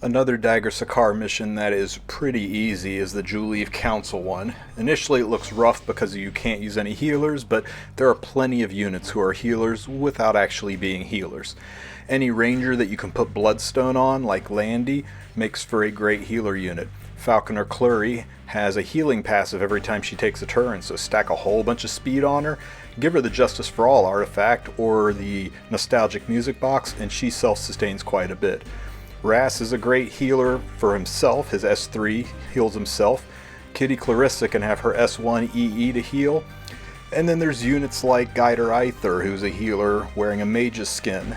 Another Dagger Sicar mission that is pretty easy is the Juleeve Council one. Initially it looks rough because you can't use any healers, but there are plenty of units who are healers without actually being healers. Any ranger that you can put Bloodstone on, like Landy, makes for a great healer unit. Falconer Clarissa has a healing passive every time she takes a turn, so stack a whole bunch of speed on her, give her the Justice for All artifact or the Nostalgic Music Box, and she self-sustains quite a bit. Ras is a great healer for himself. His S3 heals himself. Kitty Clarissa can have her S1 EE to heal. And then there's units like Guider Aither, who's a healer wearing a mage's skin.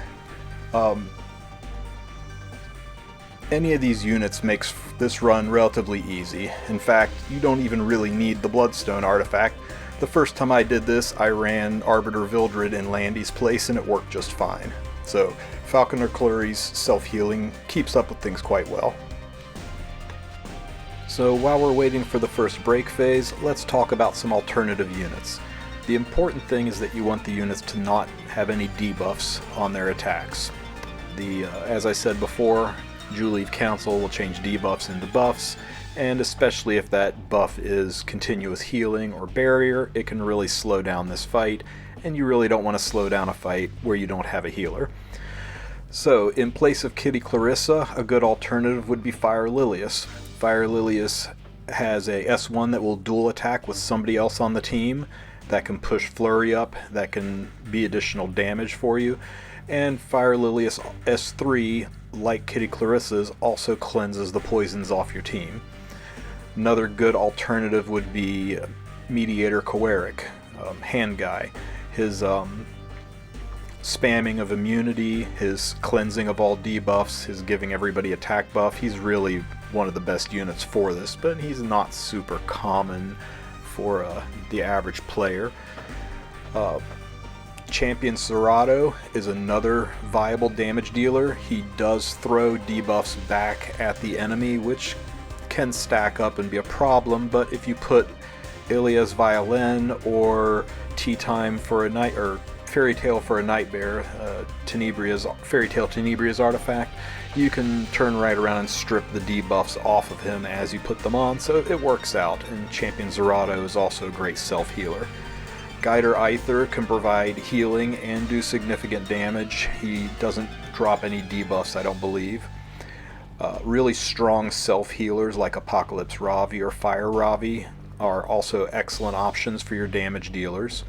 Any of these units makes this run relatively easy. In fact, you don't even really need the Bloodstone artifact. The first time I did this, I ran Arbiter Vildred in Landy's place and it worked just fine. So Falconer Clary's self-healing keeps up with things quite well. So while we're waiting for the first break phase, let's talk about some alternative units. The important thing is that you want the units to not have any debuffs on their attacks. As I said before, Juleeve Council will change debuffs into buffs, and especially if that buff is continuous healing or barrier, it can really slow down this fight, and you really don't want to slow down a fight where you don't have a healer. So, in place of Kitty Clarissa, a good alternative would be Fire Lilias. Fire Lilias has a S1 that will dual attack with somebody else on the team, that can push Flurry up, that can be additional damage for you, and Fire Lilias S3, like Kitty Clarissa's, also cleanses the poisons off your team. Another good alternative would be Mediator Coeric, hand guy. His spamming of immunity, his cleansing of all debuffs, his giving everybody attack buff, he's really one of the best units for this, but he's not super common for the average player. Champion Zerato is another viable damage dealer. He does throw debuffs back at the enemy, which can stack up and be a problem, but if you put Ilia's Violin or Tea Time for a Night, or Fairy Tale for a Nightmare, Fairy Tale Tenebria's artifact, you can turn right around and strip the debuffs off of him as you put them on, so it works out, and Champion Zerato is also a great self-healer. Guider Aither can provide healing and do significant damage. He doesn't drop any debuffs, I don't believe. Really strong self-healers like Apocalypse Ravi or Fire Ravi are also excellent options for your damage dealers.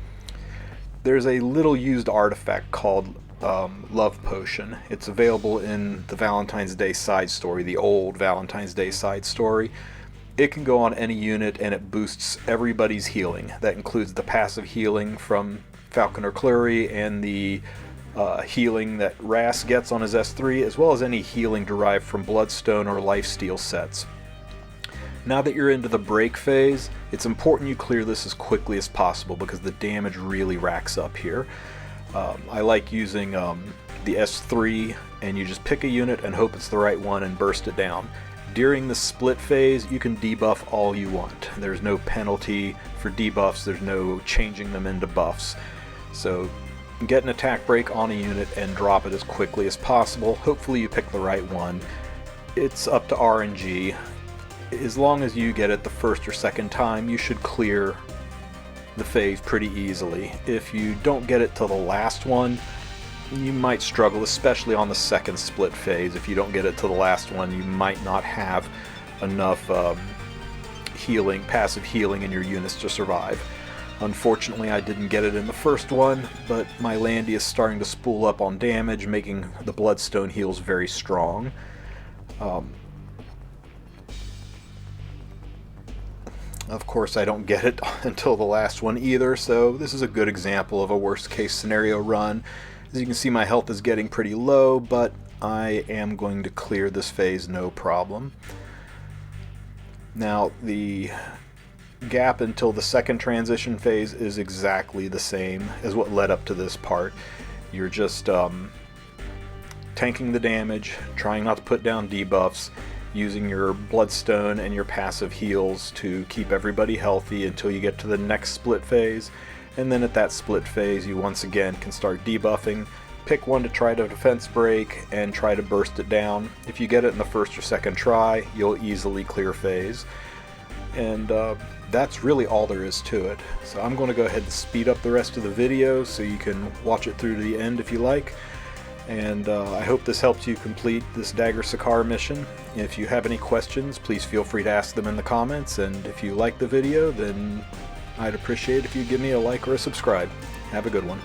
There's a little used artifact called Love Potion. It's available in the Valentine's Day side story, the old Valentine's Day side story. It can go on any unit and it boosts everybody's healing. That includes the passive healing from Falconer Clarissa and the healing that Ras gets on his S3, as well as any healing derived from Bloodstone or Lifesteal sets. Now that you're into the break phase, it's important you clear this as quickly as possible because the damage really racks up here. I like using the S3, and you just pick a unit and hope it's the right one and burst it down. During the split phase, you can debuff all you want. There's no penalty for debuffs, there's no changing them into buffs. So get an attack break on a unit and drop it as quickly as possible. Hopefully you pick the right one. It's up to RNG. As long as you get it the first or second time, you should clear the phase pretty easily. If you don't get it till the last one, you might struggle, especially on the second split phase. If you don't get it to the last one, you might not have enough passive healing in your units to survive. Unfortunately, I didn't get it in the first one, but my Landy is starting to spool up on damage, making the Bloodstone heals very strong. Of course, I don't get it until the last one either, so this is a good example of a worst case scenario run. As you can see, my health is getting pretty low, but I am going to clear this phase no problem. Now, the gap until the second transition phase is exactly the same as what led up to this part. You're just tanking the damage, trying not to put down debuffs, using your Bloodstone and your passive heals to keep everybody healthy until you get to the next split phase, and then at that split phase you once again can start debuffing, pick one to try to defense break and try to burst it down. If you get it in the first or second try, you'll easily clear phase. And that's really all there is to it. So I'm going to go ahead and speed up the rest of the video so you can watch it through to the end if you like. And I hope this helps you complete this Dagger Sicar mission. If you have any questions, please feel free to ask them in the comments, and if you like the video, then I'd appreciate if you give me a like or a subscribe. Have a good one.